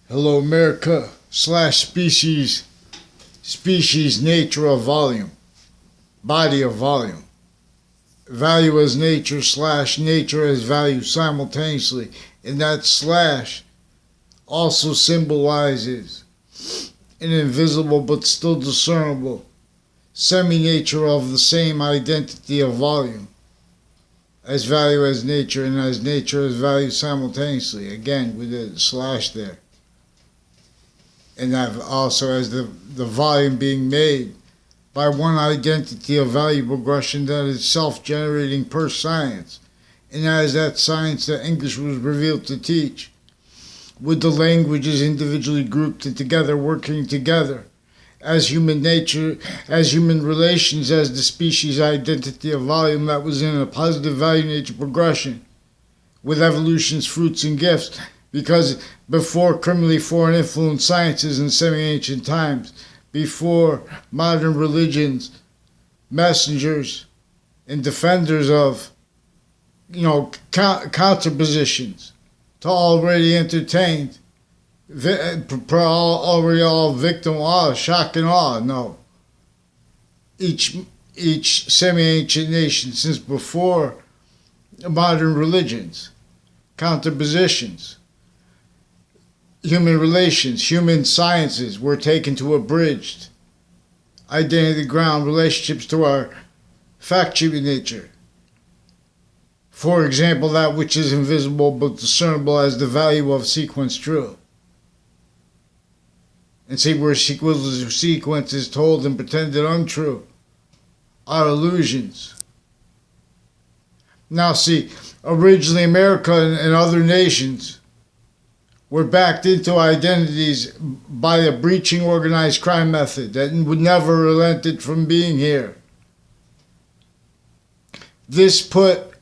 Hello, America slash species, nature of volume, body of volume. Value as nature slash nature as value simultaneously. And that slash also symbolizes an invisible but still discernible semi-nature of the same identity of volume as value as nature and as nature as value simultaneously. Again, with a slash there. And that also as the volume being made by one identity of value progression that is self-generating per science. And as that science that English was revealed to teach, with the languages individually grouped and together, working together, as human nature, as human relations, as the species identity of volume that was in a positive value nature progression, with evolution's fruits and gifts, because before criminally foreign influence sciences in semi-ancient times, before modern religions, messengers and defenders of, counterpositions to already entertained, already all victim awe, shock and awe. No. Each semi-ancient nation since before modern religions, counterpositions, human relations, human sciences were taken to abridged identity ground relationships to our fact-shaping nature. For example, that which is invisible but discernible as the value of sequence true. And see where sequence is told and pretended untrue are illusions. Now see, originally America and other nations were backed into identities by a breaching organized crime method that would never relented from being here. This put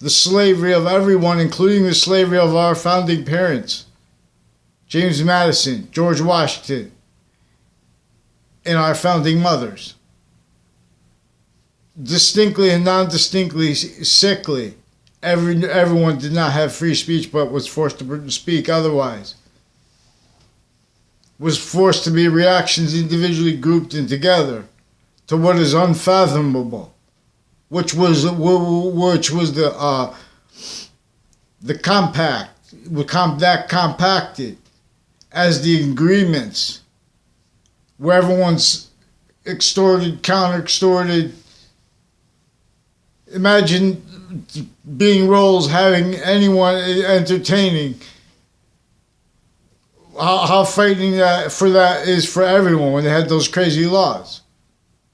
the slavery of everyone, including the slavery of our founding parents, James Madison, George Washington, and our founding mothers, distinctly and non-distinctly sickly. Everyone did not have free speech but was forced to speak otherwise. Was forced to be reactions individually grouped in together to what is unfathomable, which was the compact, that compacted as the agreements where everyone's extorted, counter-extorted. Imagine being roles, having anyone entertaining. How frightening that is for everyone when they had those crazy laws.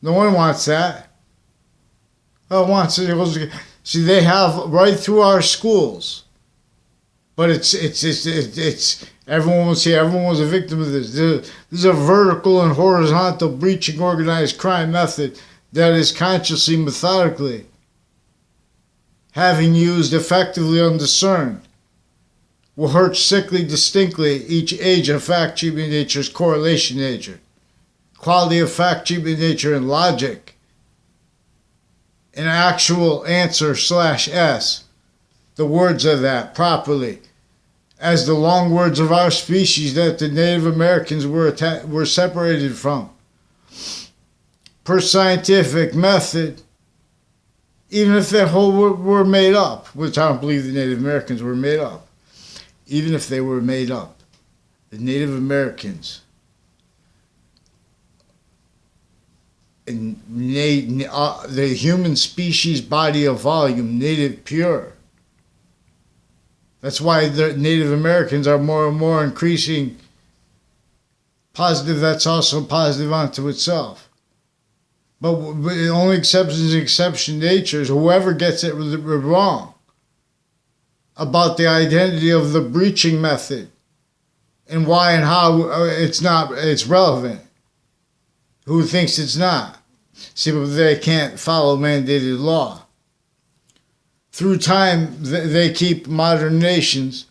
No one wants that. No one wants it. See, they have right through our schools, but it's everyone will see. Everyone was a victim of this. This is a vertical and horizontal breaching organized crime method that is consciously, methodically, having used effectively undiscerned, will hurt sickly distinctly each age of fact-shaping nature's correlation nature, quality of fact-shaping nature and logic, an actual answer /s, the words of that properly, as the long words of our species that the Native Americans were separated from. Per scientific method, even if that whole were made up, which I don't believe the Native Americans were made up, even if they were made up, the Native Americans and the human species body of volume, native pure. That's why the Native Americans are more and more increasing positive. That's also positive unto itself. But the only exception nature is whoever gets it wrong about the identity of the breaching method and why and how it's relevant. Who thinks it's not? See, but they can't follow mandated law. Through time, they keep modern nations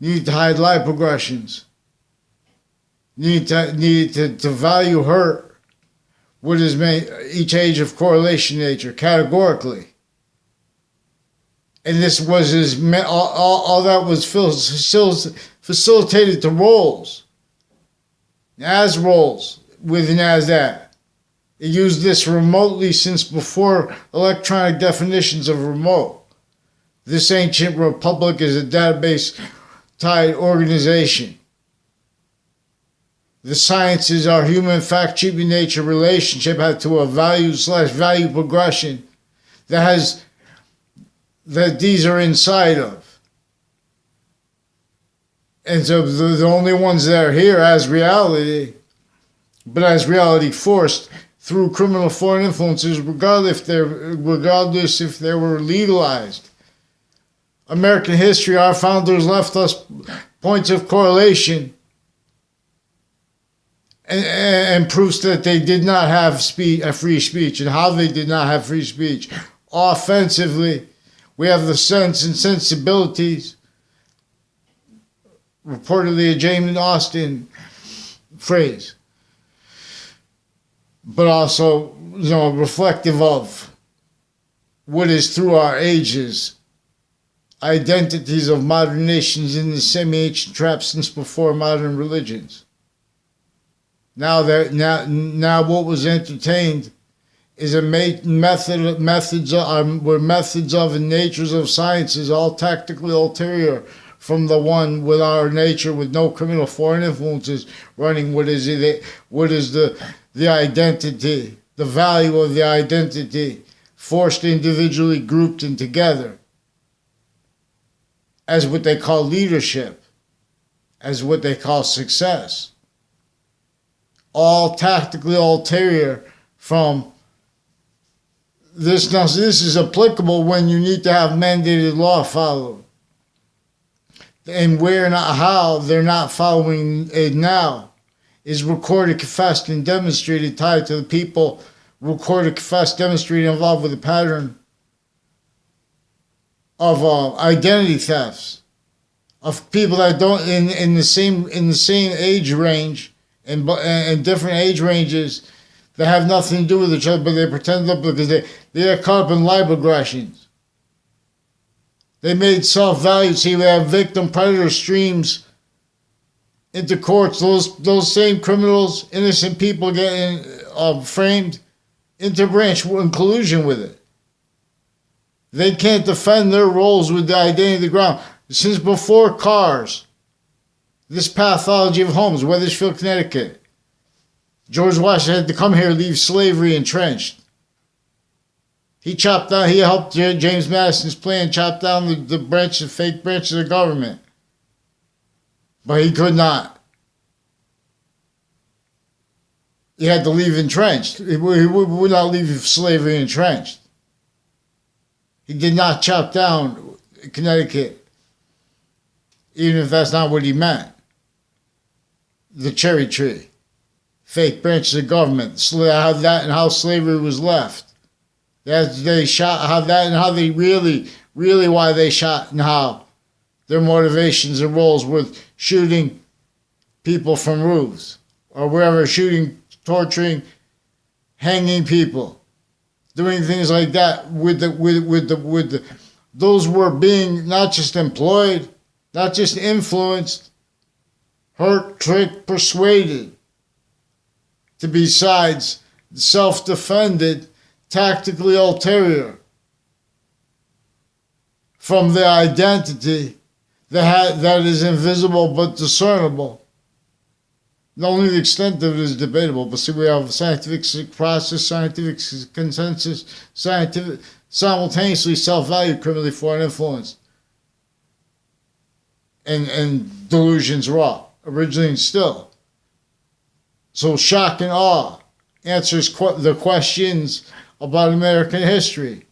need to hide lie progressions, need to value hurt. What is made each age of correlation nature categorically, and this was all that was facilitated the roles as roles within NASDAQ. It used this remotely since before electronic definitions of remote. This ancient republic is a database-tied organization. The sciences, our human fact-keeping nature relationship had to a value/value progression that these are inside of. And so the only ones that are here as reality, but as reality forced through criminal foreign influences, regardless if they were legalized. American history, our founders left us points of correlation and proofs that they did not have free speech, and how they did not have free speech. Offensively, we have the sense and sensibilities, reportedly a James Austin phrase, but also, reflective of what is through our ages, identities of modern nations in the semi-ancient trap since before modern religions. Now what was entertained is methods of and natures of sciences, all tactically ulterior from the one with our nature, with no criminal foreign influences running. What is the identity, the value of the identity, forced individually, grouped and together, as what they call leadership, as what they call success. All tactically ulterior from this. Now, this is applicable when you need to have mandated law followed. And where and how they're not following it now is recorded, confessed, and demonstrated, tied to the people, recorded, confessed, demonstrated, involved with a pattern of identity thefts, of people that don't in the same age range and different age ranges that have nothing to do with each other, but they pretend to, because they are caught up in live aggressions. They made self-value. See, we have victim-predator streams into courts. Those same criminals, innocent people getting framed into branch in collusion with it. They can't defend their roles with the identity of the ground. Since before cars, this pathology of homes, Wethersfield, Connecticut. George Washington had to come here, leave slavery entrenched. He helped James Madison's plan chop down the fake branches of government. But he could not. He had to leave entrenched. He would not leave slavery entrenched. He did not chop down Connecticut, even if that's not what he meant. The cherry tree, fake branches of government, how slavery was left. They shot, how they really why they shot, and how their motivations and roles with shooting people from roofs or wherever, shooting, torturing, hanging people, doing things like that those were being not just employed, not just influenced, hurt, tricked, persuaded to be sides, self-defended, tactically ulterior from the identity that is invisible but discernible. Only the extent of it is debatable, but see, we have scientific process, scientific consensus, scientific simultaneously self-value, criminally foreign influence, and delusions raw, originally and still. So shock and awe answers the questions about American history.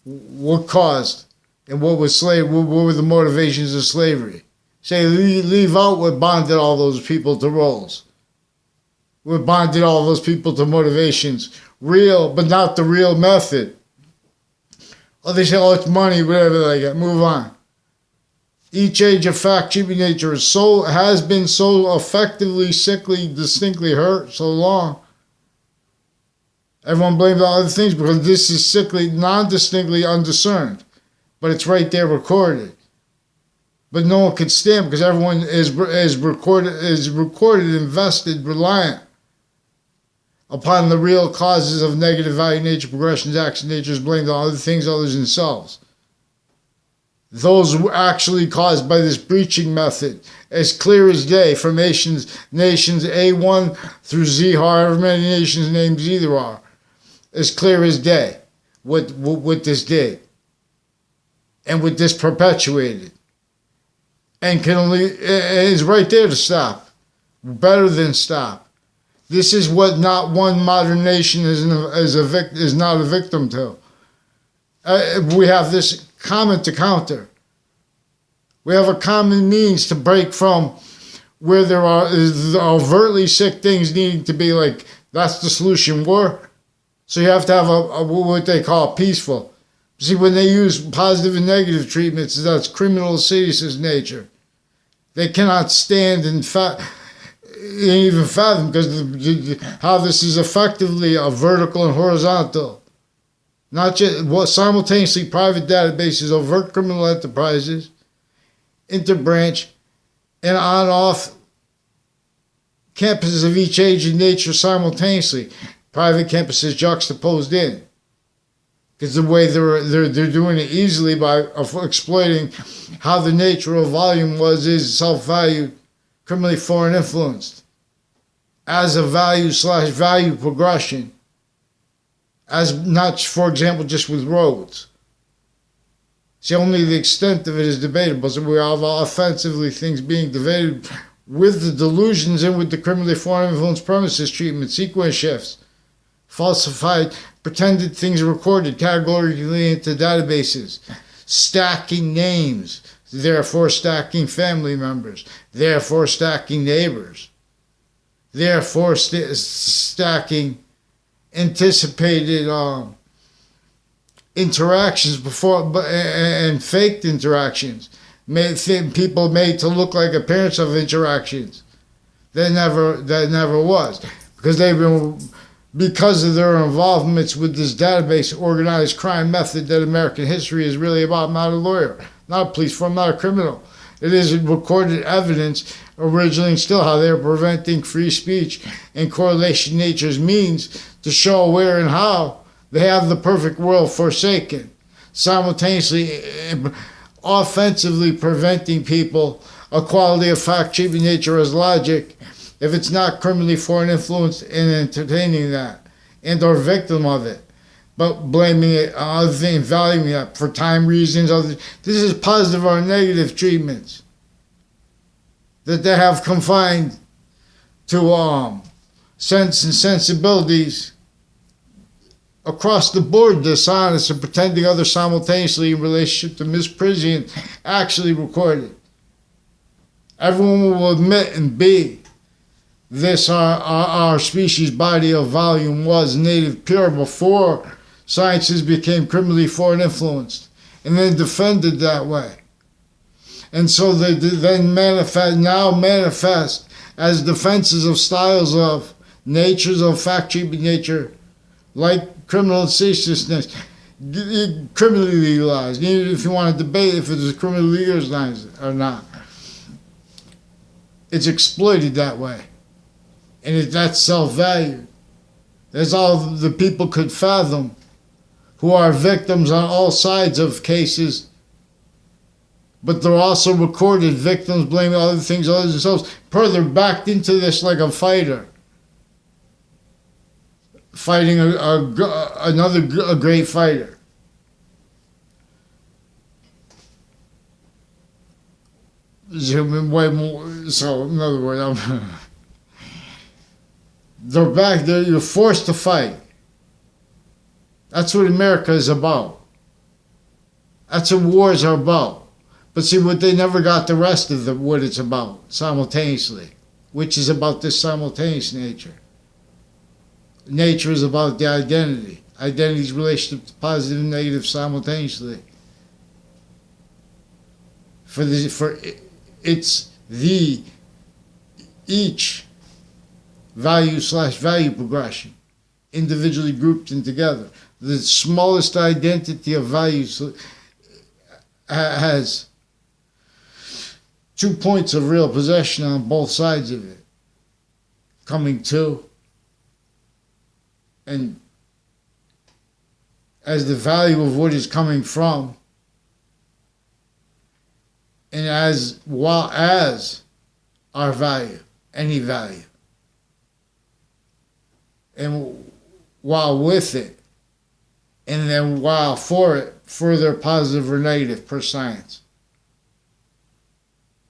What caused and what was slavery? What were the motivations of slavery? Say, leave out what bonded all those people to roles. What bonded all those people to motivations. Real, but not the real method. Oh, they say, oh, it's money, whatever they get. Move on. Each age of fact-keeping nature has been so effectively, sickly, distinctly hurt so long. Everyone blames all other things because this is sickly, non-distinctly undiscerned. But it's right there recorded. but no one could stand because everyone is recorded, invested, reliant upon the real causes of negative value nature progressions, action nature is blamed on other things other than themselves. Those were actually caused by this breaching method, as clear as day, from nations A1 through Z, however many nations named Z there are, as clear as day what this did and what this perpetuated, and is right there to stop, better than stop. This is what not one modern nation is not a victim to. We have this common to counter. We have a common means to break from where there are overtly sick things needing to be like, that's the solution, war. So you have to have a what they call peaceful. See, when they use positive and negative treatments, that's criminal insidious nature. They cannot stand and even fathom because how this is effectively a vertical and horizontal. Not just simultaneously private databases, overt criminal enterprises, interbranch, and on-off campuses of each age and nature simultaneously. Private campuses juxtaposed in. Because the way they're doing it easily by exploiting how the nature of volume is self-valued, criminally foreign influenced, as a value/value progression, as not, for example, just with roads. See, only the extent of it is debatable. So we have offensively things being debated with the delusions and with the criminally foreign influence premises treatment, sequence shifts, falsified, pretended things recorded categorically into databases, stacking names, therefore stacking family members, therefore stacking neighbors, therefore stacking anticipated interactions before and faked interactions, people made to look like appearance of interactions that never was, because of their involvements with this database organized crime method that American history is really about. I'm not a lawyer, not a police force, not a criminal. It is recorded evidence originally and still how they're preventing free speech and correlation nature's means to show where and how they have the perfect world forsaken, simultaneously offensively preventing people a quality of fact treatment nature as logic if it's not criminally foreign influence and entertaining that and or victim of it, but blaming it on other things, valuing it for time reasons. This is positive or negative treatments that they have confined to sense and sensibilities across the board, dishonest and pretending others simultaneously in relationship to Miss Prisian actually recorded. Everyone will admit and be this our species body of volume was native pure before sciences became criminally foreign influenced and then defended that way. And so they then manifest as defenses of styles of natures of fact treatment nature, like criminal insidiousness, criminally legalized, even if you want to debate if it is criminally legalized or not. It's exploited that way. And that's self-value. That's all the people could fathom who are victims on all sides of cases, but they're also recorded victims blaming other things other than themselves. Further backed into this like a fighter. Fighting another great fighter. So in other words, they're back there. You're forced to fight. That's what America is about. That's what wars are about. But see, what they never got the rest of what it's about simultaneously, which is about this simultaneous nature. Nature is about the identity. Identity's relationship to positive and negative simultaneously. Each value/value progression, individually grouped and together. The smallest identity of values has 2 points of real possession on both sides of it. Coming to, and as the value of what is coming from, and as well as our value, any value. And while with it, and then while for it, further positive or negative per science.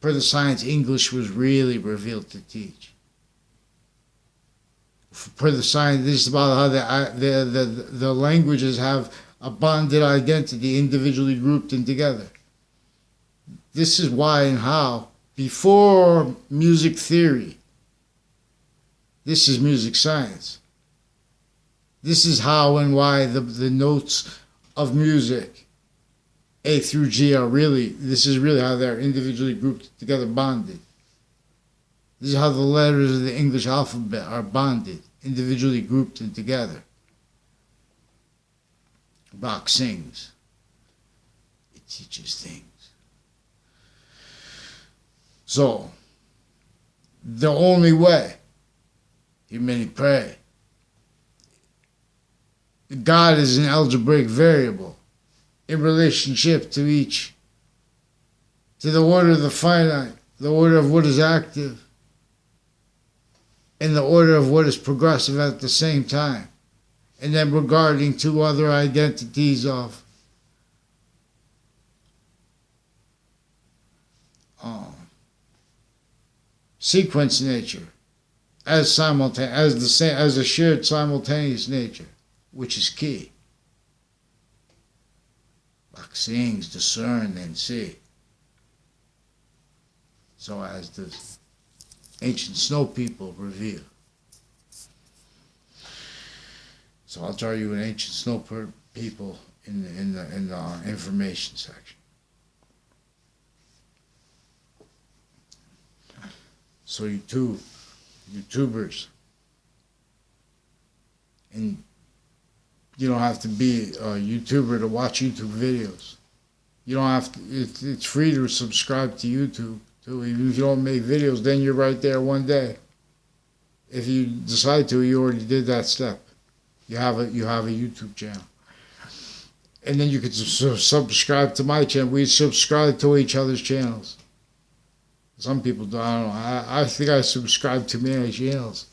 Per the science English was really revealed to teach. Per the science, this is about how the languages have a bonded identity, individually grouped and together. This is why and how, before music theory, this is music science. This is how and why the notes of music, A through G, are really, this is really how they're individually grouped together, bonded. This is how the letters of the English alphabet are bonded, individually grouped and together. Bach sings. It teaches things. So, the only way, you many pray, God is an algebraic variable in relationship to each, to the order of the finite, the order of what is active, and the order of what is progressive at the same time. And then regarding two other identities of sequence nature as a shared simultaneous nature, which is key. Bach sings, discern, and see. So as the ancient snow people reveal. So I'll tell you an ancient snow people in the information section. So YouTubers, and you don't have to be a YouTuber to watch YouTube videos. You don't have to. It's free to subscribe to YouTube. So even if you don't make videos, then you're right there one day. If you decide to, you already did that step. You have a YouTube channel, and then you could subscribe to my channel. We subscribe to each other's channels. Some people don't. I don't know. I think I subscribe to many channels.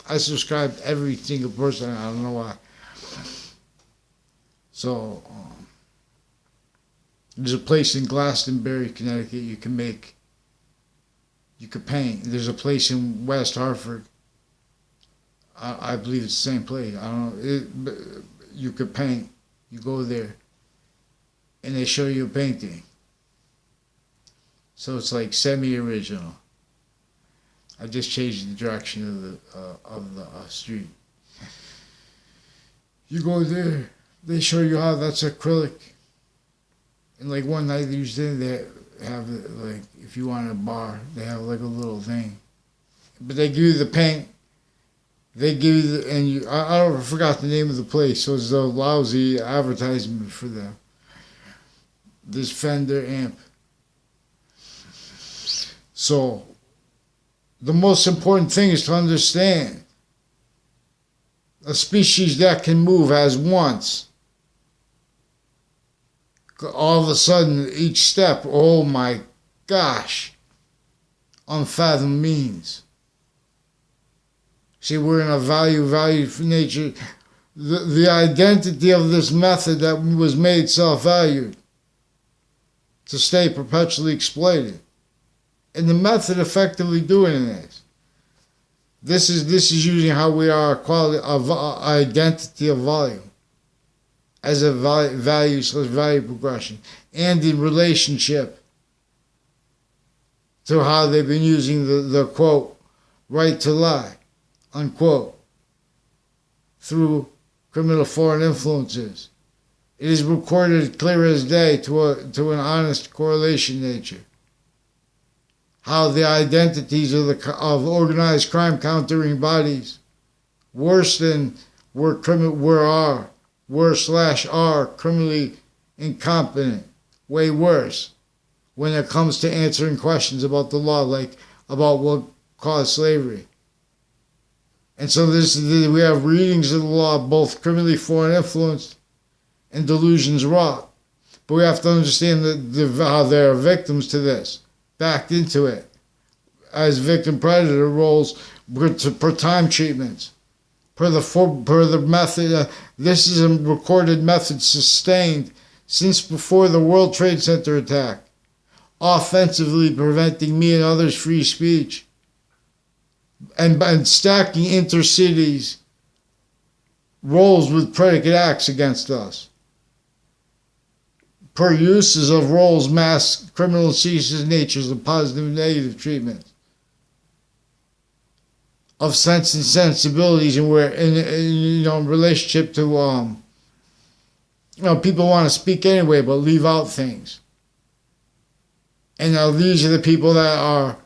I subscribe to every single person. I don't know why. So there's a place in Glastonbury, Connecticut. You can paint. There's a place in West Hartford. I believe it's the same place. I don't know. You could paint. You go there, and they show you a painting. So it's like semi-original. I just changed the direction of the street. You go there, they show you how that's acrylic. And like one night they have like, if you want a bar, they have like a little thing. But they give you the paint. They give you I forgot the name of the place, so it's a lousy advertisement for them. This Fender amp. So, the most important thing is to understand a species that can move as once. All of a sudden, each step, oh my gosh, unfathomed means. See, we're in a value for nature. The identity of this method that was made self-valued to stay perpetually exploited. And the method effectively doing this is using how we are quality of identity of volume as a value progression, and in relationship to how they've been using the quote right to lie unquote through criminal foreign influences. It is recorded clear as day to an honest correlation nature. How the identities of organized crime countering bodies, worse than are criminally incompetent, way worse, when it comes to answering questions about the law, like about what caused slavery. And so we have readings of the law, both criminally foreign influenced and delusions wrought. But we have to understand how there are victims to this, backed into it, as victim predator roles per time treatments. Per the method, this is a recorded method sustained since before the World Trade Center attack, offensively preventing me and others free speech, and stacking intercities roles with predicate acts against us. Per uses of roles mask criminal ceases natures of positive and negative treatment of sense and sensibilities, and we're in relationship to people want to speak anyway but leave out things. And now these are the people that are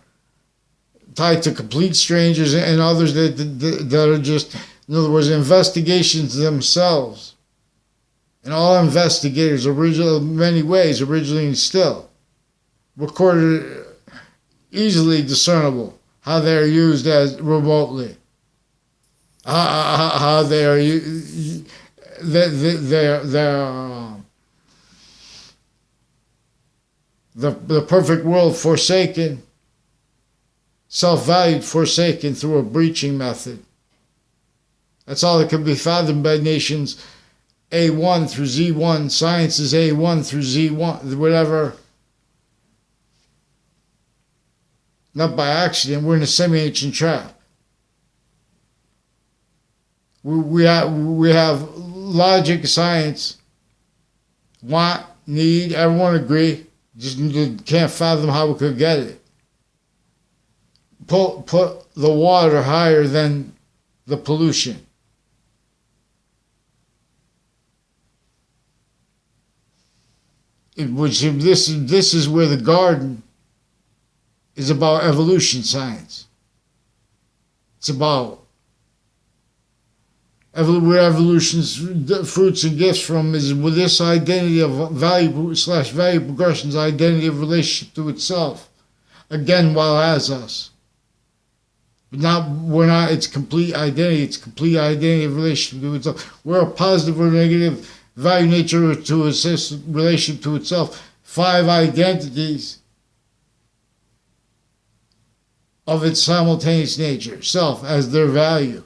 tied to complete strangers and others that are just, in other words, investigations themselves. And all investigators, in many ways, originally and still, recorded easily discernible how they're used as remotely, how they are the perfect world forsaken, self-valued forsaken through a breaching method. That's all that can be fathomed by nations A1 through Z1, sciences A1 through Z1, whatever. Not by accident, we're in a semi-ancient trap. We have logic, science, want, need, everyone agree, just can't fathom how we could get it. Put the water higher than the pollution. This is where the garden is about evolution science. It's about where evolution's fruits and gifts from is with this identity of value/value progression's identity of relationship to itself, again while as us. It's complete identity. It's complete identity of relationship to itself. We're a positive or negative value nature to assist relationship to itself. 5 identities of its simultaneous nature, self as their value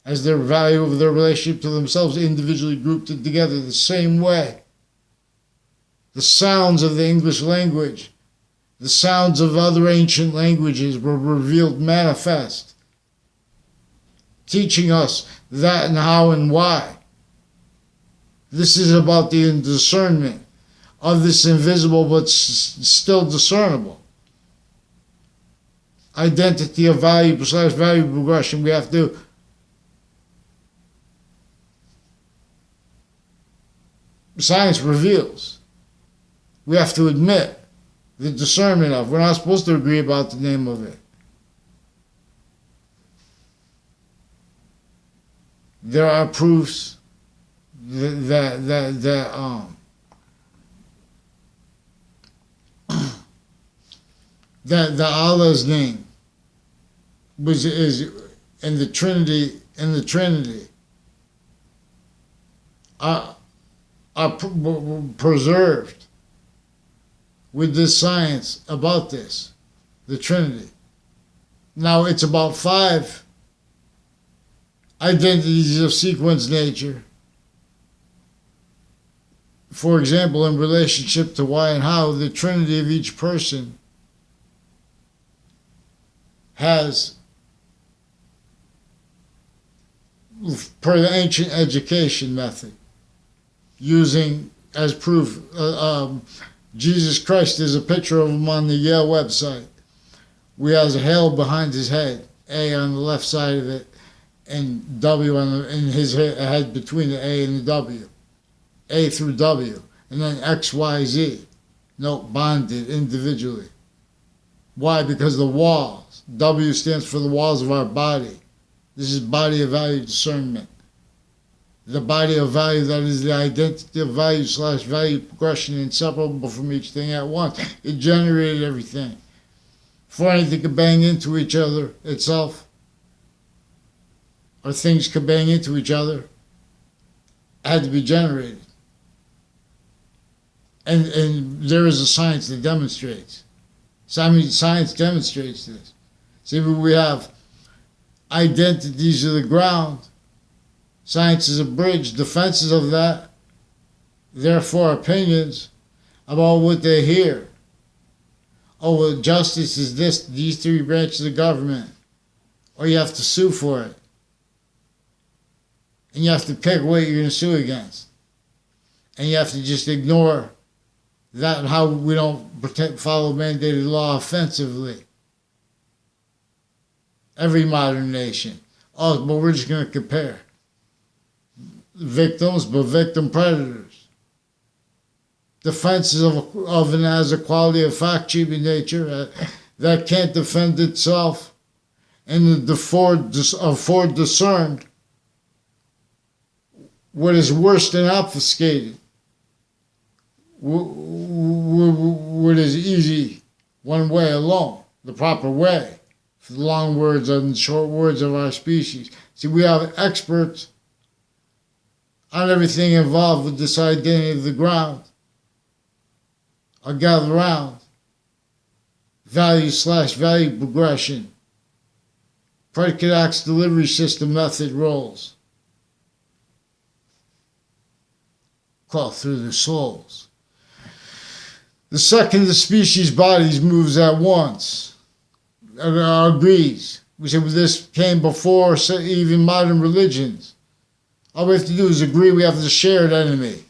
of their relationship to themselves, individually grouped together the same way. The sounds of the English language, the sounds of other ancient languages were revealed manifest, teaching us that and how and why. This is about the discernment of this invisible but still discernible identity of value/value progression. We have to science reveals. We have to admit the discernment of. We're not supposed to agree about the name of it. There are proofs that Allah's name is in the Trinity are preserved with this science about this, the Trinity. Now it's about 5 identities of sequence nature. For example, in relationship to why and how, the Trinity of each person has, per the ancient education method, using as proof, Jesus Christ is a picture of him on the Yale website. We have a hail behind his head, A on the left side of it, and W in his head between the A and the W. A through W, and then X, Y, Z. Note, bonded individually. Why? Because the walls. W stands for the walls of our body. This is body of value discernment. the body of value that is the identity of value slash value progression inseparable from each thing at once. It generated everything. Before anything could bang into each other itself, or things could bang into each other, it had to be generated. And there is a science that demonstrates. Science demonstrates this. See, we have identities of the ground. Science is a bridge, defenses of that, therefore opinions about what they hear. Oh, well, justice is these three branches of government. Or you have to sue for it. And you have to pick what you're going to sue against. And you have to just ignore that and how we don't follow mandated law offensively. Every modern nation. Oh, but we're just going to compare victims, but victim predators. Defenses of an as a quality of fact cheating nature that can't defend itself and afford discerned what is worse than obfuscated, what is easy one way alone, the proper way, for the long words and short words of our species. See, we have experts on everything involved with this identity of the ground. I'll gather around value slash value progression, predicate acts delivery system method roles, call through the souls. The second the species bodies moves at once, agrees. We said this came before even modern religions. All we have to do is agree we have the shared enemy.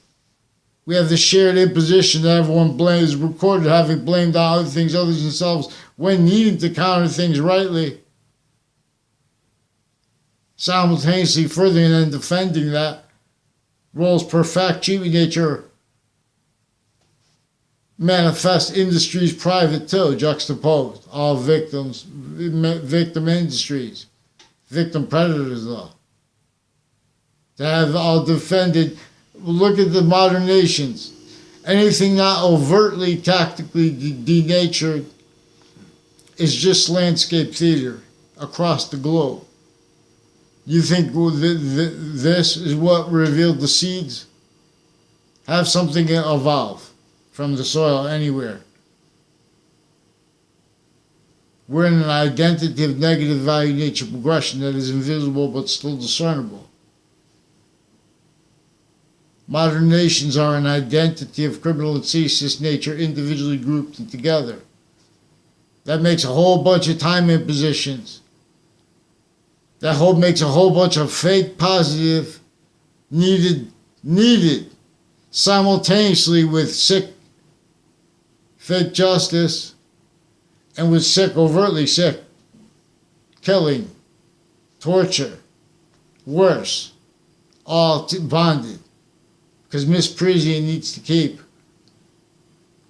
We have the shared imposition that everyone blames, recorded having blamed on other things other than themselves when needing to counter things rightly. Simultaneously furthering and defending that roles per fact cheating nature manifest industries private too, juxtaposed. All victims, victim industries, victim predators though. That have all defended. Look at the modern nations. Anything not overtly tactically denatured is just landscape theater across the globe. You think this is what revealed the seeds? Have something evolve from the soil anywhere. We're in an identity of negative value nature progression that is invisible but still discernible. Modern nations are an identity of criminal and ceaseless nature individually grouped and together. That makes a whole bunch of time impositions. That makes a whole bunch of fake positive needed simultaneously with sick fake justice and with sick, overtly sick, killing, torture, worse, all bonded. Because Miss Parisian needs to keep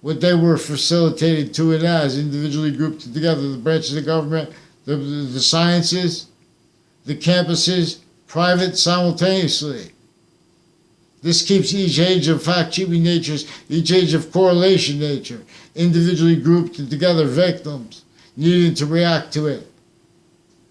what they were facilitated to and as, individually grouped together, the branches of government, the sciences, the campuses, private simultaneously. This keeps each age of fact-cheating natures, each age of correlation nature, individually grouped and together victims, needing to react to it.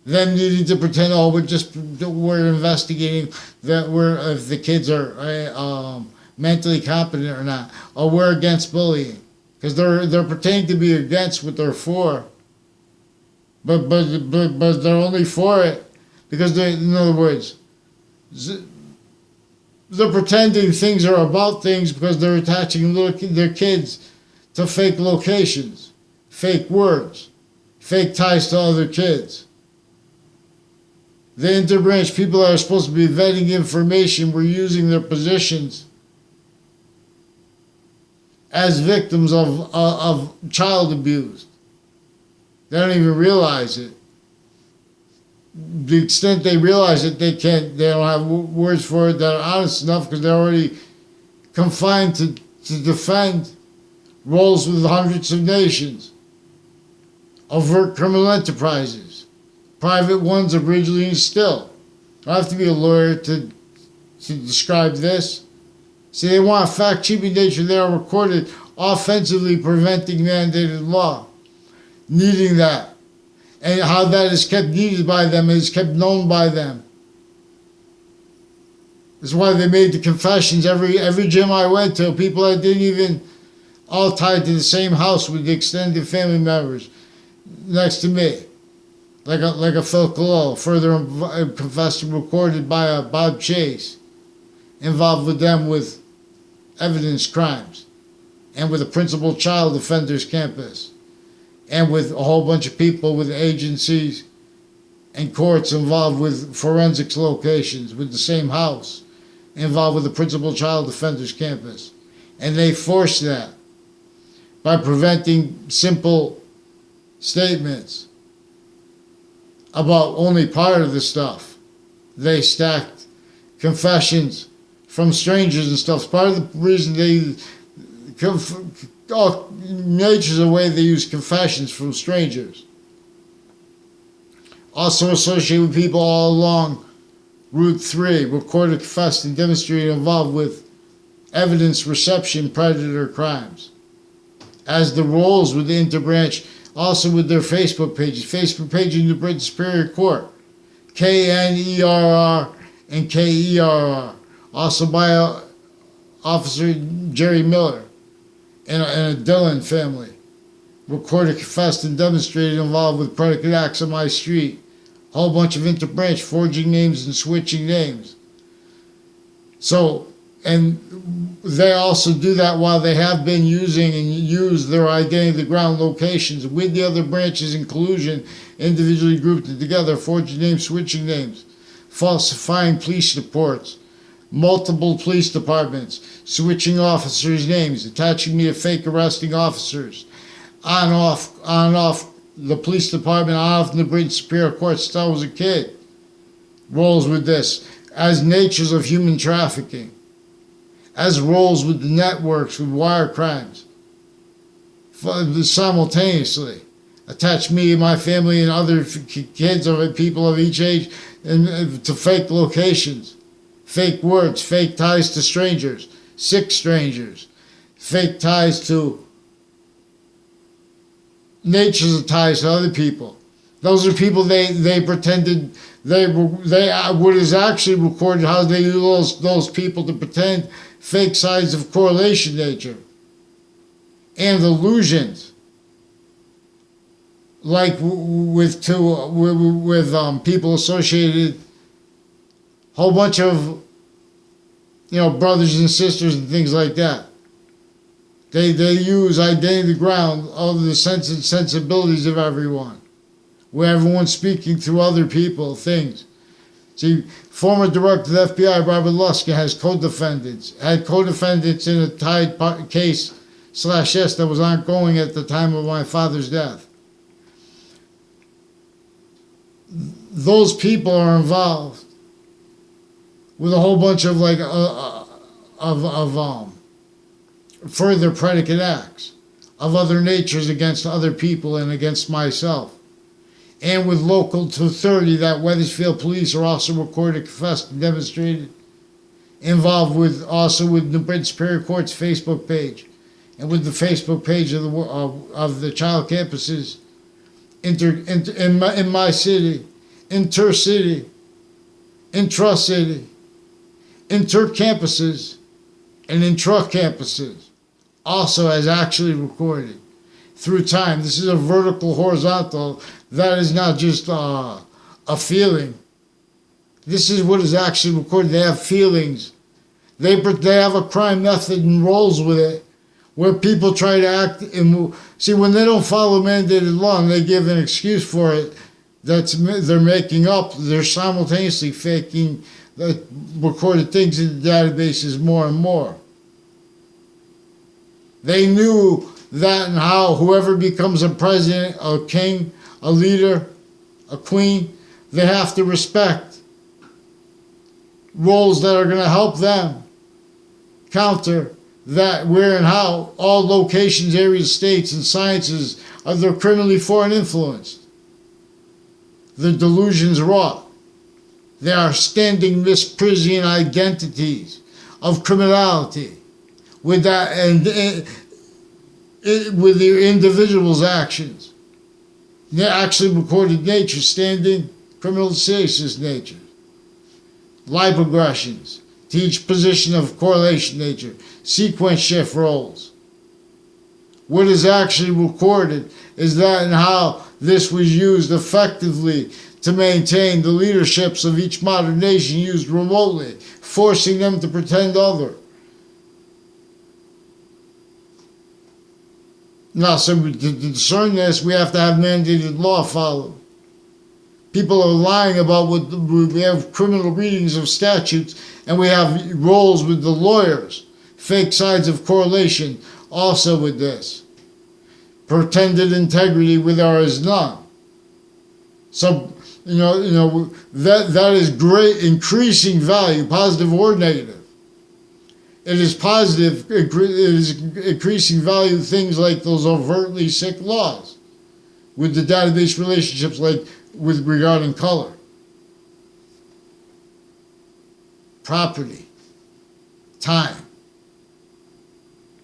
Them needing to pretend, oh, we're investigating that if the kids are mentally competent or not, or we're against bullying, because they're pretending to be against what they're for, but they're only for it because in other words, they're pretending things are about things because they're attaching their kids to fake locations, fake words, fake ties to other kids. The interbranch people that are supposed to be vetting information were using their positions as victims of child abuse. They don't even realize it. The extent they realize it, they don't have words for it that are honest enough because they're already confined to defend roles with hundreds of nations, overt criminal enterprises. Private ones originally and still. You don't have to be a lawyer to to describe this. See, they want a fact-cheating nature. They are recorded offensively preventing mandated law, needing that. And how that is kept needed by them is kept known by them. That's why they made the confessions. Every gym I went to, people that didn't even, all tied to the same house with the extended family members next to me. Like a Phil Collo, further confessed and recorded by Bob Chase, involved with them with evidence crimes, and with the Principal Child Defenders Campus, and with a whole bunch of people with agencies and courts involved with forensics locations with the same house, involved with the Principal Child Defenders Campus. And they forced that by preventing simple statements about only part of the stuff. They stacked confessions from strangers and stuff. Part of the reason they, all nature's the way they use confessions from strangers. Also associated with people all along Route 3, recorded, confessed, and demonstrated involved with evidence reception predator crimes. As the roles with the interbranch, also with their Facebook pages. Facebook page in the Britain Superior Court, KNERR and KERR. Also by Officer Jerry Miller and a Dillon family. Recorded, confessed, and demonstrated involved with predicate acts on my street. Whole bunch of interbranch, forging names and switching names. So, and they also do that while they have been using and use their identity the ground locations with the other branches in collusion, individually grouped together, forging names, switching names, falsifying police reports, multiple police departments, switching officers' names, attaching me to fake arresting officers, on off the police department, on off in the Britain Superior Court since I was a kid. Roles with this as natures of human trafficking, as roles with the networks, with wire crimes, simultaneously. Attach me and my family and other kids or people of each age to fake locations, fake words, fake ties to strangers, sick strangers, fake ties to natures of ties to other people. Those are people they pretended what is actually recorded, how they use those people to pretend fake sides of correlation nature and illusions, like with people associated, whole bunch of brothers and sisters and things like that. They use identity ground of the sense and sensibilities of everyone, where everyone's speaking through other people, things. See, former director of the FBI, Robert Luskin, had co-defendants in a tied case /S that was ongoing at the time of my father's death. Those people are involved with a whole bunch of further predicate acts of other natures against other people and against myself. And with local authority that Wethersfield police are also recorded, confessed, and demonstrated, involved with the Britain Superior Court's Facebook page, and with the Facebook page of the child campuses in my city, intercity, intra-city, inter-campuses, and intra-campuses, also as actually recorded through time. This is a vertical, horizontal. That is not just a feeling. This is what is actually recorded. They have feelings. They have a crime method and rolls with it, where people try to act and see when they don't follow mandated law and they give an excuse for it. They're making up. They're simultaneously faking the recorded things in the databases more and more. They knew that and how whoever becomes a president, a king, a leader, a queen, they have to respect roles that are going to help them counter that where and how all locations, areas, states, and sciences they're criminally foreign influenced. The delusions wrought. They are standing misprision identities of criminality with that with your individual's actions. They're actually recorded nature, standing criminal serious nature. Lipoaggressions to each position of correlation nature, sequence shift roles. What is actually recorded is that and how this was used effectively to maintain the leaderships of each modern nation used remotely, forcing them to pretend other. Now, so to discern this, we have to have mandated law followed. People are lying about what we have criminal readings of statutes, and we have roles with the lawyers, fake sides of correlation also with this. Pretended integrity where there is none. So, that is great, increasing value, positive or negative. It is positive, it is increasing value things like those overtly sick laws with the database relationships like with regarding color, property, time,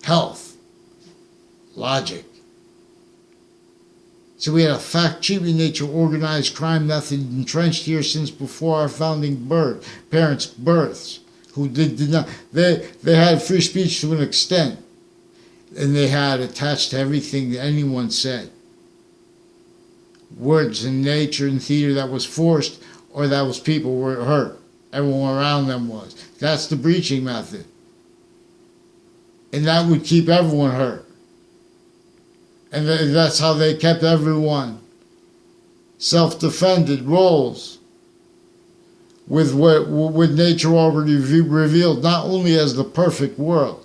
health, logic. So we had a fact-cheating nature organized crime method entrenched here since before our founding parents' births, who did not, they had free speech to an extent, and they had attached to everything that anyone said. Words in nature and theater that was forced or that was people were hurt. Everyone around them was. That's the breaching method. And that would keep everyone hurt. And that's how they kept everyone self-defended roles with nature already revealed, not only as the perfect world,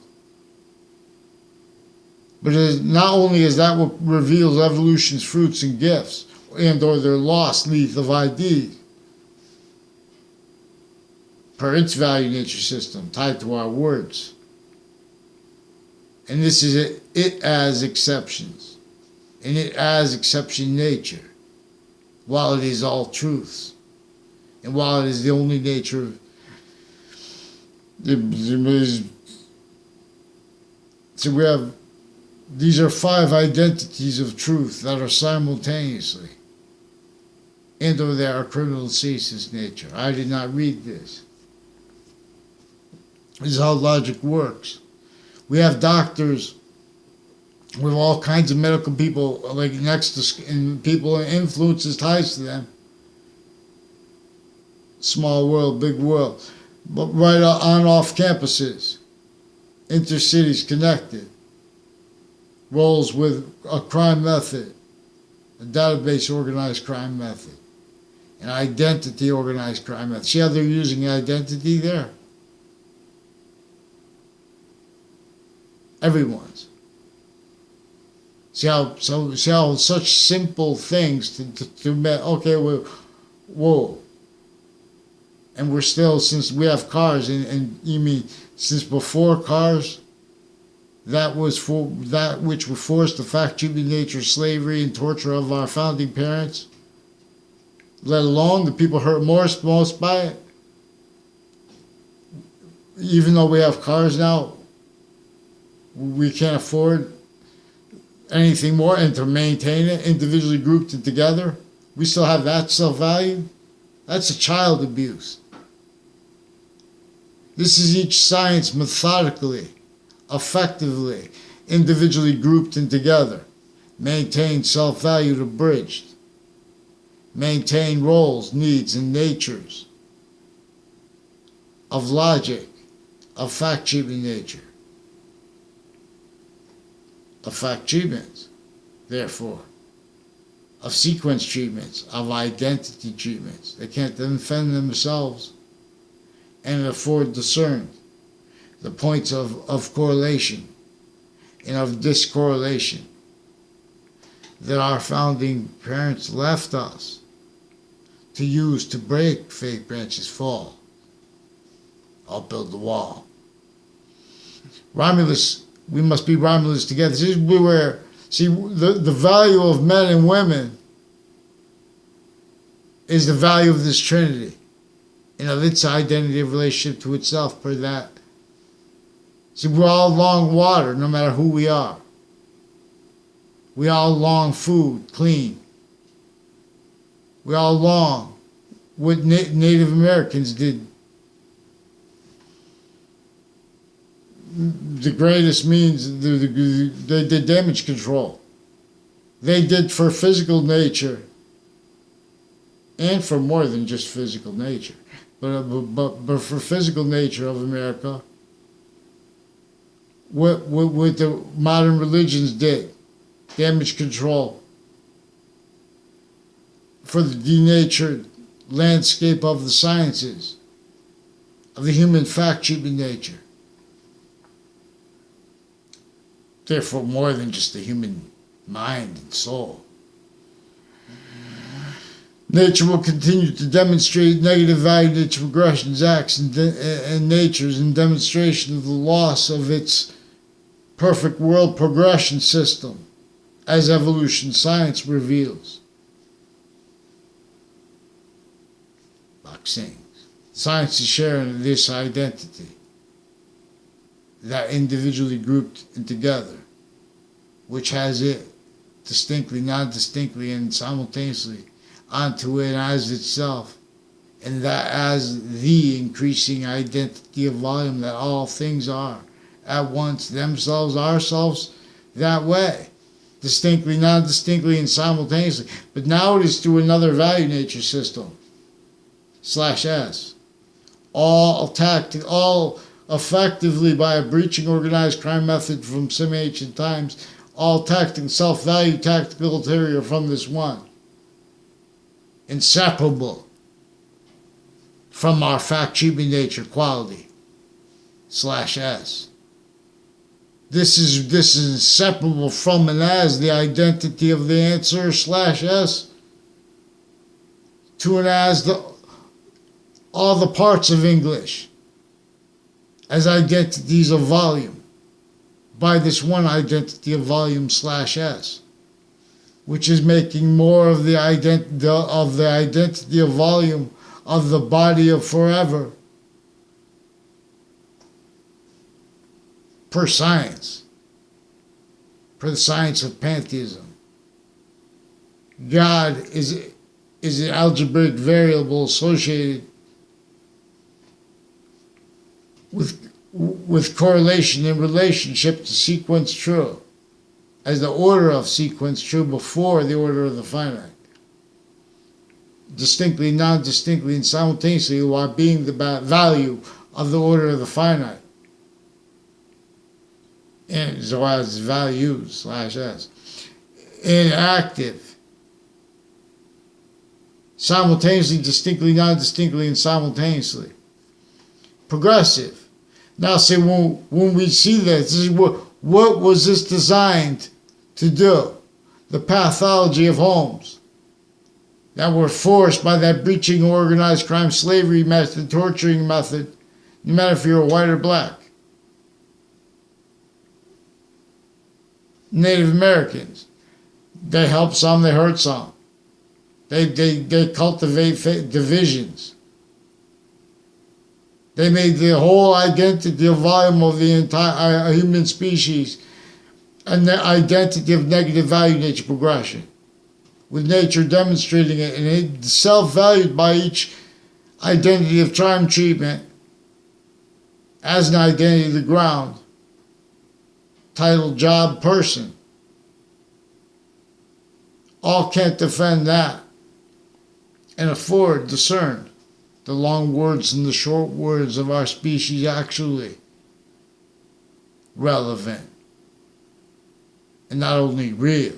but not only is that what reveals evolution's fruits and gifts, and or their lost leaf of ID, per its value nature system, tied to our words. And this is it as exceptions, and it as exception nature, while it is all truths, and while it is the only nature so we have, these are 5 identities of truth that are simultaneously, and or they are criminal ceases nature. I did not read this. This is how logic works. We have doctors with all kinds of medical people like next to, and people and influences ties to them. Small world, big world. But right on off campuses, intercities connected. Roles with a crime method, a database organized crime method, an identity organized crime method. See how they're using identity there? Everyone's. See how such simple things to okay, well, whoa. And we're still, since we have cars, and you mean since before cars, that was for that which were forced the fact-cheating nature, slavery, and torture of our founding parents, let alone the people hurt most by it. Even though we have cars now, we can't afford anything more, and to maintain it individually grouped and together, we still have that self-value. That's a child abuse. This is each science methodically, effectively, individually grouped and together, maintain self-value abridged, maintain roles, needs, and natures of logic, of fact-cheating nature, of fact treatments, therefore, of sequence treatments, of identity treatments. They can't defend themselves and afford discern the points of correlation and of discorrelation that our founding parents left us to use to break fake branches fall. I'll build the wall. Romulus, we must be Romulus together. This is where, see, the value of men and women is the value of this Trinity. and of its identity of relationship to itself per that. See, we're all long water, no matter who we are. We all long food, clean. We all long what Native Americans did. The greatest means, they did damage control. They did for physical nature, and for more than just physical nature, but for physical nature of America, what the modern religions did, damage control, for the denatured landscape of the sciences, of the human fact-sheeping nature. Therefore, more than just the human mind and soul. Nature will continue to demonstrate negative value nature progressions, acts, and natures in demonstration of the loss of its perfect world progression system, as evolution science reveals. Boxing. Science is sharing this identity, that individually grouped and together, which has it distinctly, non-distinctly, and simultaneously onto it as itself, and that as the increasing identity of volume that all things are at once, themselves, ourselves, that way, distinctly, non-distinctly, and simultaneously. But now it is through another value nature system, /S, all effectively by a breaching organized crime method from some ancient times, all tactical self-value tactical ulterior from this one, inseparable from our fact-sheeping nature quality, /S. This is inseparable from and as the identity of the answer /S to and as all the parts of English as identities of volume by this one identity of volume /S, which is making more of the identity of volume of the body of forever per science, per the science of pantheism. God is an algebraic variable associated with correlation in relationship to sequence true, as the order of sequence true before the order of the finite, distinctly, non-distinctly, and simultaneously, while being the value of the order of the finite, and so as values /S, inactive, simultaneously, distinctly, non-distinctly, and simultaneously, progressive. Now, see, when we see this is what was this designed to do? The pathology of homes that were forced by that breaching organized crime slavery method, torturing method, no matter if you're white or black. Native Americans, they help some, they hurt some. They cultivate divisions. They made the whole identity of volume of the entire human species an identity of negative value nature progression, with nature demonstrating it, and it self-valued by each identity of time treatment as an identity of the ground, title, job, person. All can't defend that and afford, discern the long words and the short words of our species actually relevant, and not only real,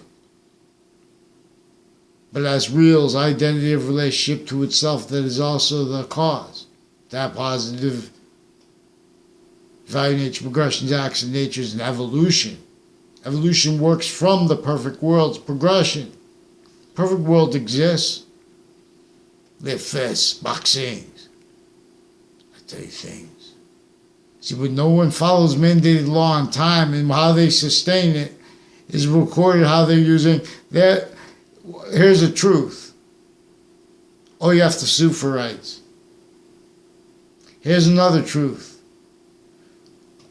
but as real's identity of relationship to itself that is also the cause, that positive value nature progressions, acts and natures, and evolution. Evolution works from the perfect world's progression. Perfect world exists. Live fists, boxings. I tell you things. See, when no one follows mandated law and time, and how they sustain it is recorded, how they're using that. Here's the truth. Oh, you have to sue for rights. Here's another truth.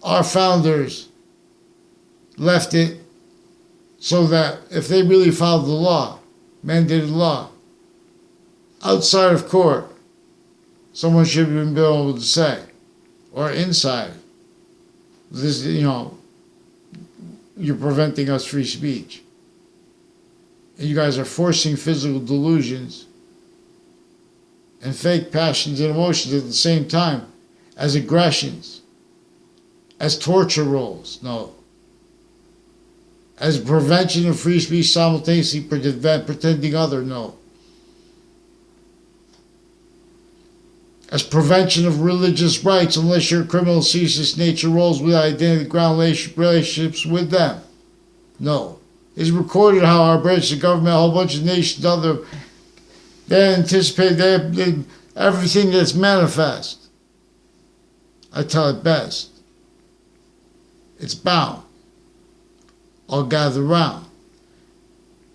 Our founders left it so that if they really followed the law, mandated law, outside of court, someone should have been able to say, or inside, this, you're preventing us free speech. And you guys are forcing physical delusions and fake passions and emotions at the same time as aggressions, as torture roles, no. As prevention of free speech simultaneously pretending other, no. As prevention of religious rights unless your criminal ceaseless nature roles with identity ground relationships with them. No. It's recorded how our branch of government, a whole bunch of nations, other, they anticipate they everything that's manifest. I tell it best. It's bound. All gather round.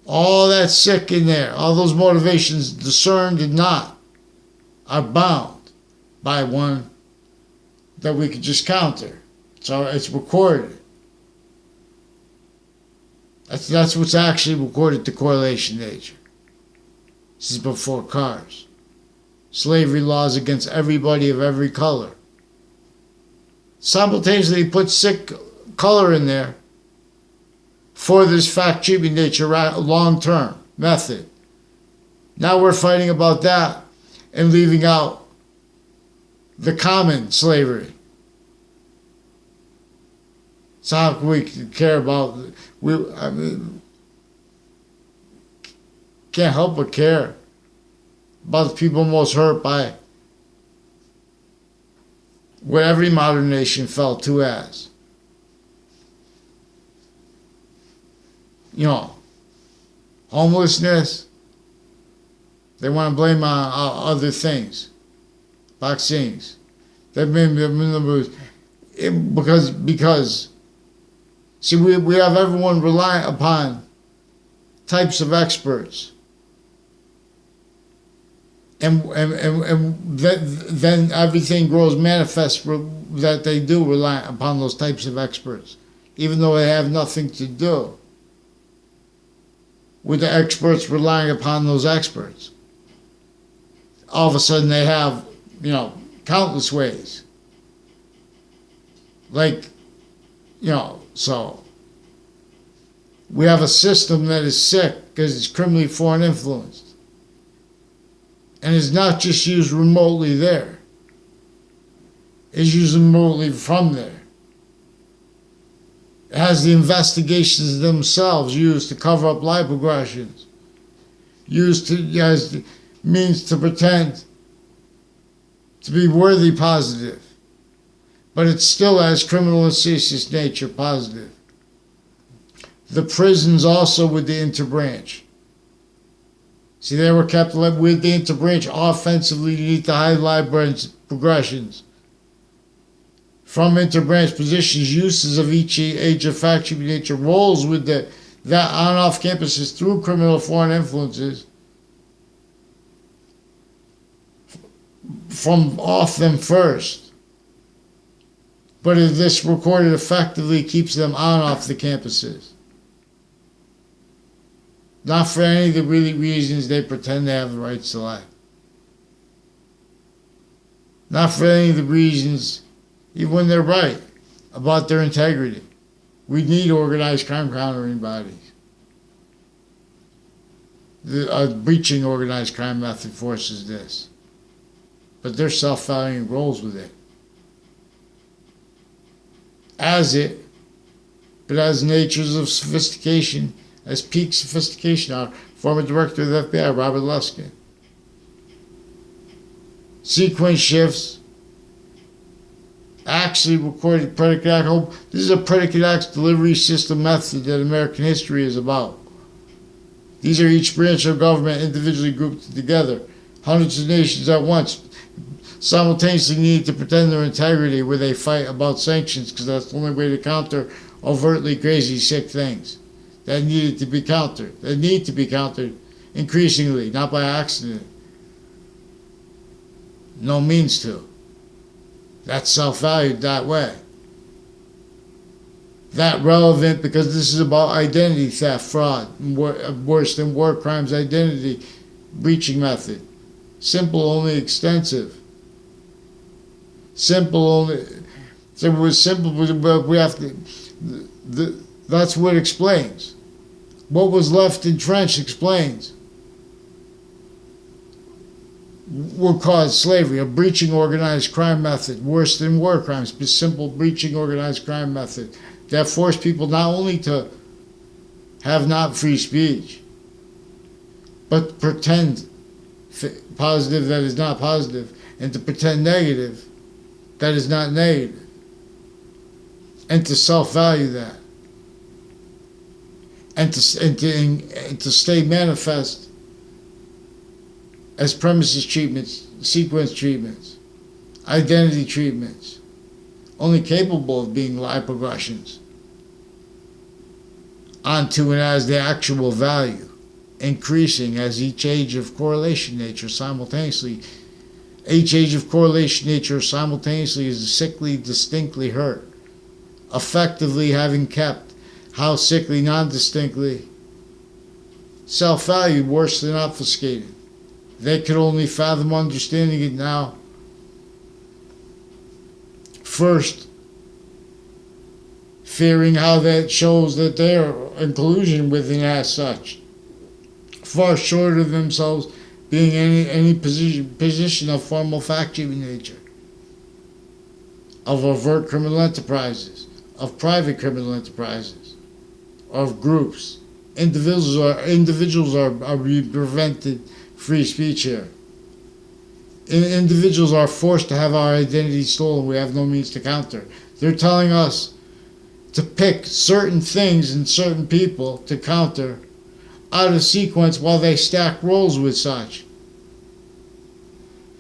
All that sick in there, all those motivations discerned and not, are bound by one that we could just counter. So it's recorded. That's what's actually recorded to correlation nature. This is before cars. Slavery laws against everybody of every color. Simultaneously put sick color in there for this fact treatment nature long-term method. Now we're fighting about that and leaving out the common slavery. So how can we care about, can't help but care about the people most hurt by what every modern nation fell to as. Homelessness, they want to blame on other things, vaccines. Because see, we have everyone relying upon types of experts. And then everything grows manifest that they do rely upon those types of experts, even though they have nothing to do with the experts relying upon those experts. All of a sudden they have, countless ways. So we have a system that is sick because it's criminally foreign influenced. And it's not just used remotely there. It's used remotely from there. It has the investigations themselves used to cover up life aggressions. Used as means to pretend to be worthy positive. But it still has criminal and seditious nature positive. The prisons also with the interbranch. See, they were kept with the interbranch offensively to meet the high line progressions. From interbranch positions, uses of each age of fact nature roles with that on and off campuses through criminal foreign influences from off them first. But if this recorded effectively keeps them on and off the campuses. Not for any of the really reasons they pretend they have the rights to life. Not for any of the reasons, even when they're right, about their integrity. We need organized crime countering bodies. The breaching organized crime method forces this. But they're self-valuing roles with it. But as natures of sophistication, as peak sophistication are, former director of the FBI, Robert Luskin. Sequence shifts, actually recorded predicate act. This is a predicate acts delivery system method that American history is about. These are each branch of government individually grouped together. Hundreds of nations at once simultaneously need to pretend their integrity where they fight about sanctions because that's the only way to counter overtly crazy, sick things that needed to be countered. That need to be countered increasingly, not by accident. No means to. That's self-valued that way. That relevant because this is about identity theft, fraud, worse than war crimes, identity breaching method. Simple, only extensive. Simple, only. So it was simple, but we have to. That's what explains. What was left entrenched explains what caused slavery, a breaching organized crime method, worse than war crimes, but simple breaching organized crime method that forced people not only to have not free speech, but pretend positive that is not positive, and to pretend negative that is not negative, and to self-value that, and to stay manifest as premises treatments, sequence treatments, identity treatments, only capable of being live progressions onto and as the actual value, increasing as each age of correlation nature simultaneously. Each age of correlation nature simultaneously is sickly, distinctly hurt, effectively having kept how sickly, non-distinctly, self-valued, worse than obfuscated. They could only fathom understanding it now. First, fearing how that shows that their inclusion within as such, far short of themselves being any position of formal fact-giving nature, of overt criminal enterprises, of private criminal enterprises, of groups. Individuals are prevented free speech here. Individuals are forced to have our identity stolen. We have no means to counter. They're telling us to pick certain things and certain people to counter out of sequence while they stack roles with such.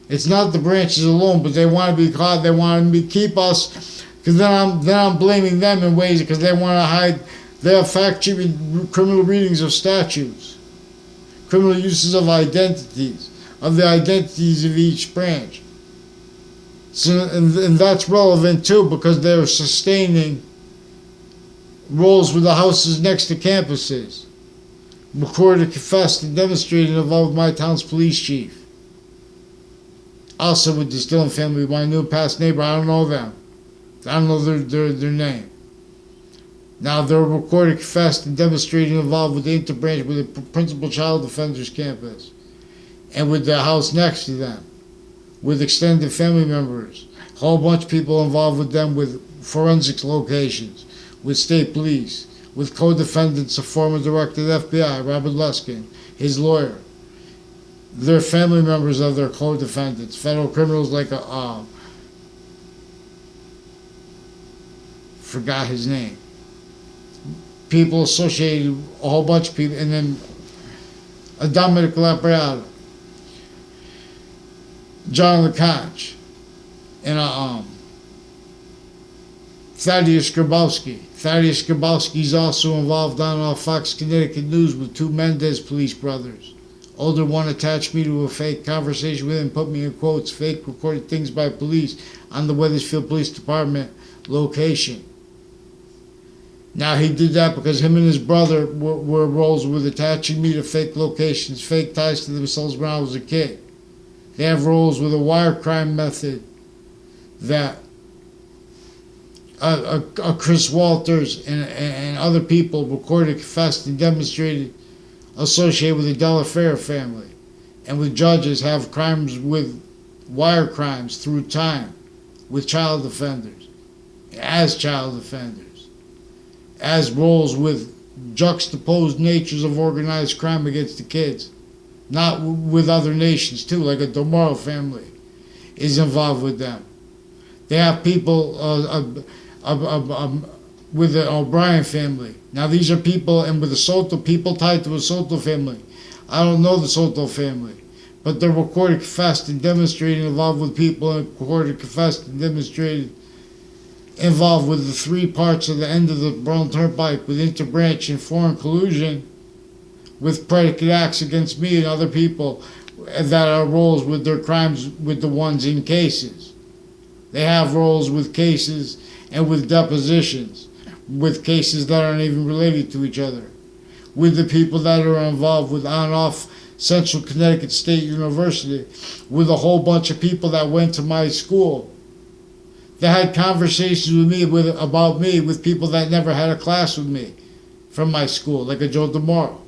It's not the branches alone, but they want to be caught. They want to keep us, because then I'm blaming them in ways because they want to hide. They have fact-checking criminal readings of statutes, criminal uses of identities, of the identities of each branch. So, and that's relevant too, because they're sustaining roles with the houses next to campuses. Recorded, confessed, and demonstrated involved with my town's police chief. Also with the Dillon family, my new past neighbor. I don't know them. I don't know their name. Now they're recorded, confessed, and demonstrated involved with the interbranch with the principal child defenders campus, and with the house next to them, with extended family members, a whole bunch of people involved with them, with forensics locations, with state police, with co-defendants, a former director of the FBI, Robert Luskin, his lawyer. They're family members of their co-defendants, federal criminals like forgot his name. People associated, a whole bunch of people, and then Dominic Lapriado, John LeConch, and Thaddeus Grabowski. Thaddeus Grabowski is also involved on Fox Connecticut News with two Mendez police brothers. Older one attached me to a fake conversation with him, put me in quotes, fake recorded things by police on the Wethersfield Police Department location. Now he did that because him and his brother were roles with attaching me to fake locations, fake ties to themselves when I was a kid. They have roles with a wire crime method that Chris Walters and other people recorded, confessed, and demonstrated associated with the Delafair family, and with judges have crimes with wire crimes through time with child offenders, as roles with juxtaposed natures of organized crime against the kids, not with other nations too, like a Domoro family is involved with them. They have people with the O'Brien family. Now these are people, and with the Soto, people tied to the Soto family. I don't know the Soto family, but they're recorded, confessed, and demonstrated involved with people, and recorded, confessed, and demonstrated involved with the three parts of the end of the Brown Turnpike, with interbranch and foreign collusion, with predicate acts against me and other people that are roles with their crimes with the ones in cases. They have roles with cases and with depositions, with cases that aren't even related to each other, with the people that are involved with on-off Central Connecticut State University, with a whole bunch of people that went to my school, that had conversations with me about me with people that never had a class with me from my school, like a Joe DeMauro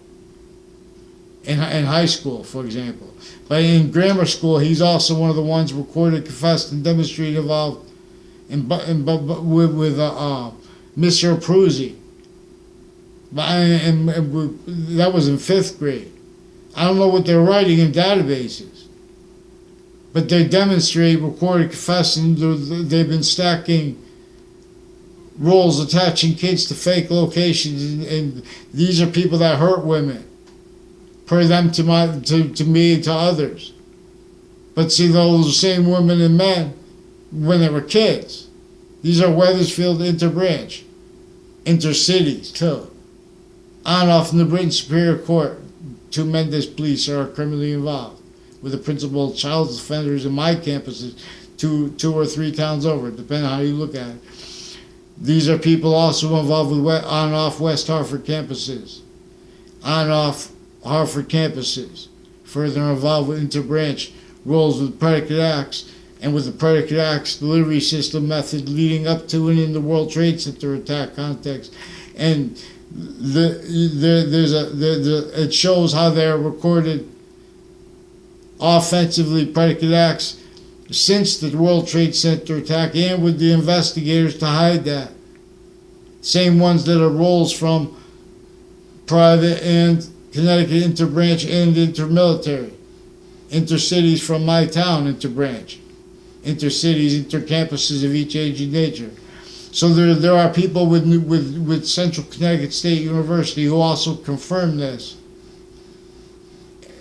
in high school, for example. But in grammar school, he's also one of the ones recorded, confessed, and demonstrated involved with Mr. Abruzzi. And that was in 5th grade. I don't know what they're writing in databases, but they demonstrate, recorded, confessed, and they've been stacking rolls attaching kids to fake locations, and these are people that hurt women, per them to me and to others. But see, those same women and men when they were kids. These are Wethersfield interbranch, intercities too. On off in the Britain Superior Court, 2 Mendez police are criminally involved with the principal child offenders in my campuses, 2 or 3 towns over, depending on how you look at it. These are people also involved with on-off West Hartford campuses, on-off Hartford campuses, further involved with interbranch roles with predicate acts, and with the predicate acts delivery system method leading up to and in the World Trade Center attack context. And it shows how they're recorded offensively predicate acts since the World Trade Center attack, and with the investigators to hide that. Same ones that are roles from private and Connecticut interbranch and intermilitary. Intercities from my town, interbranch. Intercities, intercampuses of each age and nature. So there are people with Central Connecticut State University who also confirmed this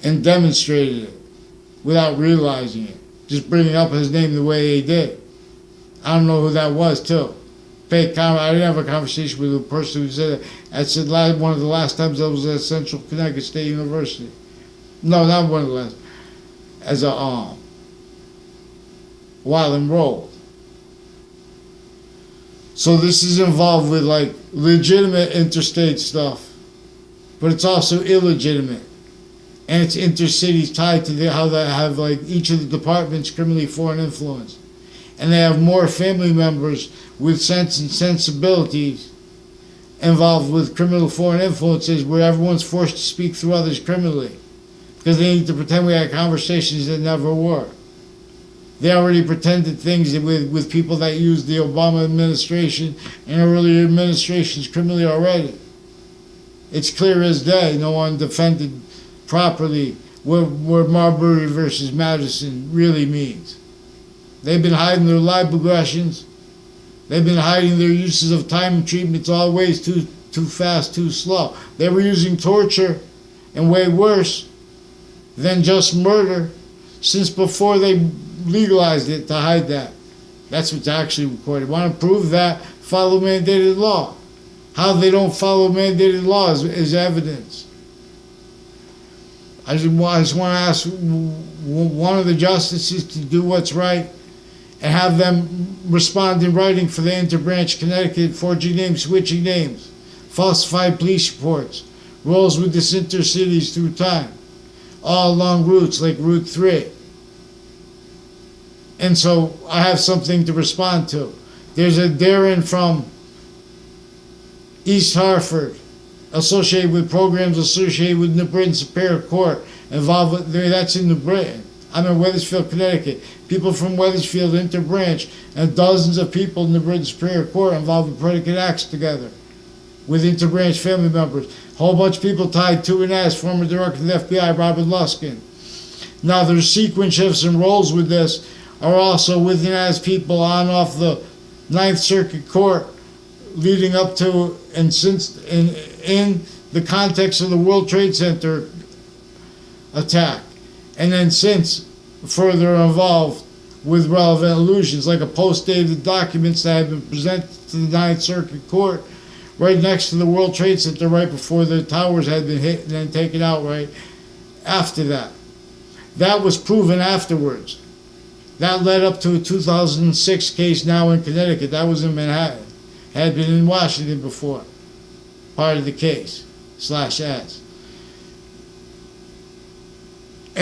and demonstrated it without realizing it. Just bringing up his name the way they did. I don't know who that was, too. I didn't have a conversation with the person who said it. I said one of the last times I was at Central Connecticut State University. No, not one of the last. As a while enrolled. So this is involved with like legitimate interstate stuff, but it's also illegitimate, and it's intercities tied to how they have like each of the departments criminally foreign influence, and they have more family members with sense and sensibilities involved with criminal foreign influences, where everyone's forced to speak through others criminally because they need to pretend we had conversations that never were. They already pretended things with people that used the Obama administration and earlier administrations criminally already. It's clear as day. No one defended properly what Marbury versus Madison really means. They've been hiding their live aggressions. They've been hiding their uses of time treatments always too fast, too slow. They were using torture, and way worse than just murder, since before they legalized it, to hide that. That's what's actually recorded. Want to prove that? Follow mandated law. How they don't follow mandated law is evidence. I just want to ask one of the justices to do what's right and have them respond in writing for the interbranch Connecticut, forging names, switching names, falsified police reports, roles with the intercities through time, all along routes like Route 3. And so I have something to respond to. There's a Darren from East Hartford associated with programs associated with New Britain Superior Court involved with, that's in New Britain. I'm in Wethersfield, Connecticut. People from Wethersfield interbranch and dozens of people in the Britain Superior Court involved with predicate acts together with interbranch family members. A whole bunch of people tied to and as former director of the FBI, Robert Luskin. Now there's sequence shifts and roles with this are also with and as people on off the Ninth Circuit Court leading up to and since in the context of the World Trade Center attack, and then since further involved with relevant allusions like a post-dated documents that have been presented to the Ninth Circuit Court right next to the World Trade Center right before the towers had been hit and then taken out right after that. That was proven afterwards. That led up to a 2006 case now in Connecticut. That was in Manhattan. Had been in Washington before. Part of the case. /ads.